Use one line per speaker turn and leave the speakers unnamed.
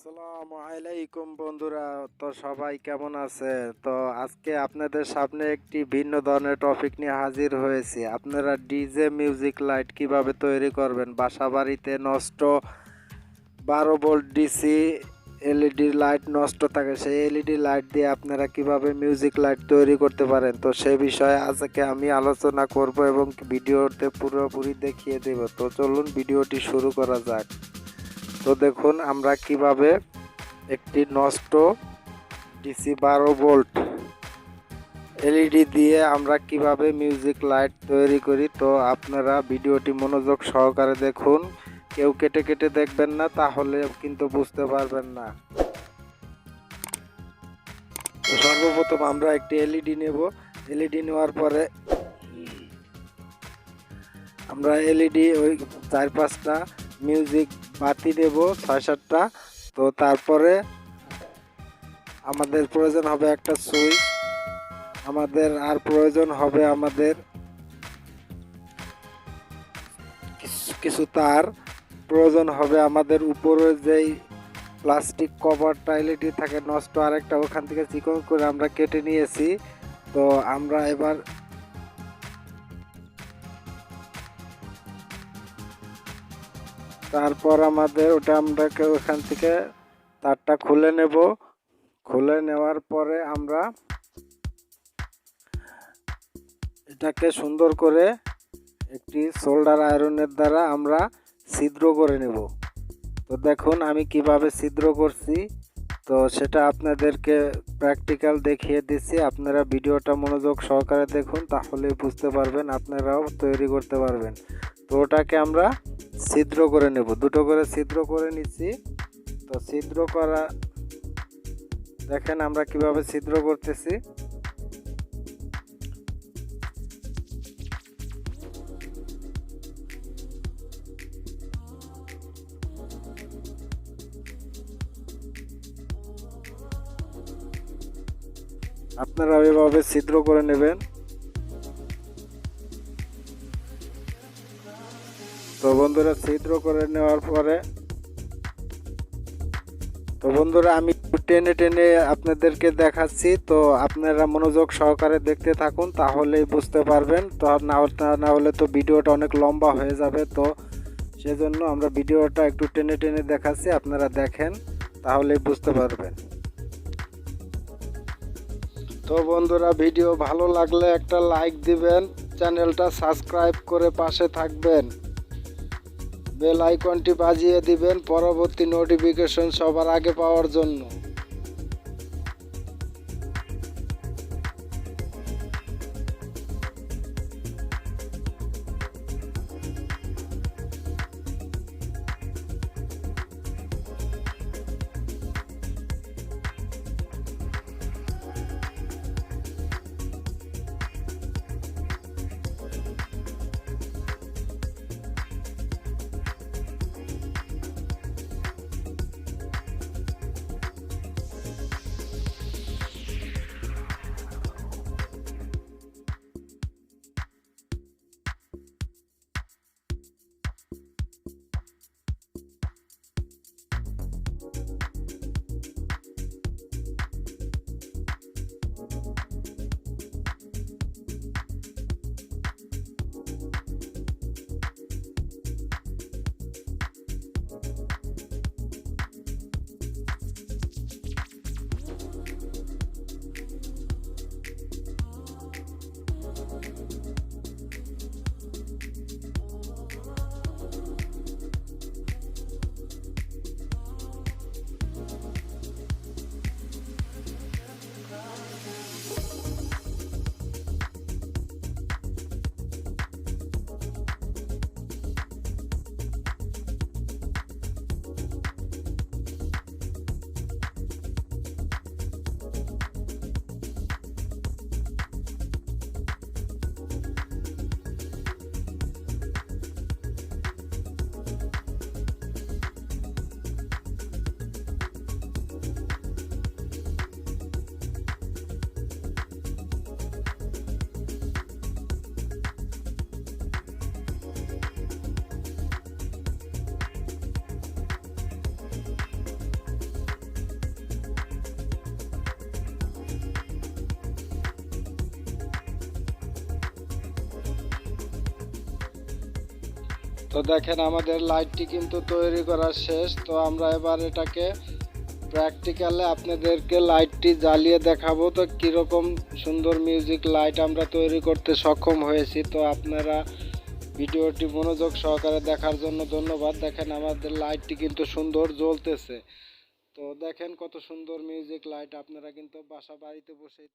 আসসালামু আলাইকুম বন্ধুরা, তো সবাই কেমন আছে? তো আজকে আপনাদের সামনে একটি ভিন্ন ধরনের টপিক নিয়ে হাজির হয়েছি। আপনারা ডিজে মিউজিক লাইট কিভাবে তৈরি করবেন বাসা বাড়িতে? নষ্ট 12 ভোল্ট ডিসি এলইডি লাইট নষ্ট থাকে, সেই এলইডি লাইট দিয়ে আপনারা কিভাবে মিউজিক লাইট তৈরি করতে পারেন, তো সে বিষয়ে আজকে আমি আলোচনা করব এবং ভিডিওতে পুরোপুরি দেখিয়ে দেব। তো চলুন ভিডিওটি শুরু করা যাক। তো দেখুন আমরা কিভাবে একটি নষ্ট ডিসি 12 ভোল্ট এলইডি দিয়ে আমরা কিভাবে মিউজিক লাইট তৈরি করি। তো আপনারা ভিডিওটি মনোযোগ সহকারে দেখুন, কেউ কেটে কেটে দেখবেন না, তাহলে কিন্তু বুঝতে পারবেন না। তো সর্বপ্রথম আমরা একটি এলইডি নেব। এলইডি নেওয়ার পরে আমরা এলইডি ওই 4-5টা মিউজিক বাতি দেব, 6-7টা। তো তারপরে আমাদের প্রয়োজন হবে একটা সুইচ, আমাদের আর প্রয়োজন হবে আমাদের কিছু তার প্রয়োজন হবে, আমাদের উপরে যেই প্লাস্টিক কভারটা এলইডি থাকে নষ্ট, আরেকটা ওখান থেকে চিকন করে আমরা কেটে নিয়েছি। তো আমরা এবার তারপর আমাদের ওটা আমরা ওখান থেকে তারটা খুলে নেব। খুলে নেওয়ার পরে আমরা এটাকে সুন্দর করে একটি সোল্ডার আয়রনের দ্বারা আমরা ছিদ্র করে নেব। তো দেখুন আমি কিভাবে ছিদ্র করছি, তো সেটা আপনাদেরকে প্র্যাকটিক্যাল দেখিয়ে দিচ্ছি। আপনারা ভিডিওটা মনোযোগ সহকারে দেখুন, তাহলে বুঝতে পারবেন, আপনারাও তৈরি করতে পারবেন। তো ওটাকে আমরা ছিদ্র করে নেব, দুটো করে ছিদ্র করে নিচ্ছি। তো ছিদ্র করা দেখেন আমরা কিভাবে ছিদ্র করতেছি। আপনারা এভাবে ছিদ্র করে নেবেন। তো বন্ধুরা ছিদ্র করে নেওয়ার পরে আমি টেনে টেনে আপনাদেরকে দেখাচ্ছি। তো আপনারা মনোযোগ সহকারে দেখতে থাকুন, তাহলেই বুঝতে পারবেন। তো না হলে তো ভিডিওটা অনেক লম্বা হয়ে যাবে। তো সেজন্য আমরা ভিডিওটা একটু টেনে টেনে দেখাচ্ছি, আপনারা দেখেন তাহলেই বুঝতে পারবেন। তো বন্ধুরা ভিডিও ভালো লাগলে একটা লাইক দিবেন, চ্যানেলটা সাবস্ক্রাইব করে পাশে থাকবেন, বেল আইকনটি বাজিয়ে দিবেন পরবর্তী নোটিফিকেশন সবার আগে পাওয়ার জন্য। তো দেখেন আমাদের লাইটটি কিন্তু তৈরি করা শেষ। তো আমরা এবার এটাকে প্র্যাকটিক্যালে আপনাদেরকে লাইটটি জ্বালিয়ে দেখাবো তো কীরকম সুন্দর মিউজিক লাইট আমরা তৈরি করতে সক্ষম হয়েছি। তো আপনারা ভিডিওটি মনোযোগ সহকারে দেখার জন্য ধন্যবাদ। দেখেন আমাদের লাইটটি কিন্তু সুন্দর জ্বলতেছে। তো দেখেন কত সুন্দর মিউজিক লাইট, আপনারা কিন্তু বাসা বাড়িতে বসেই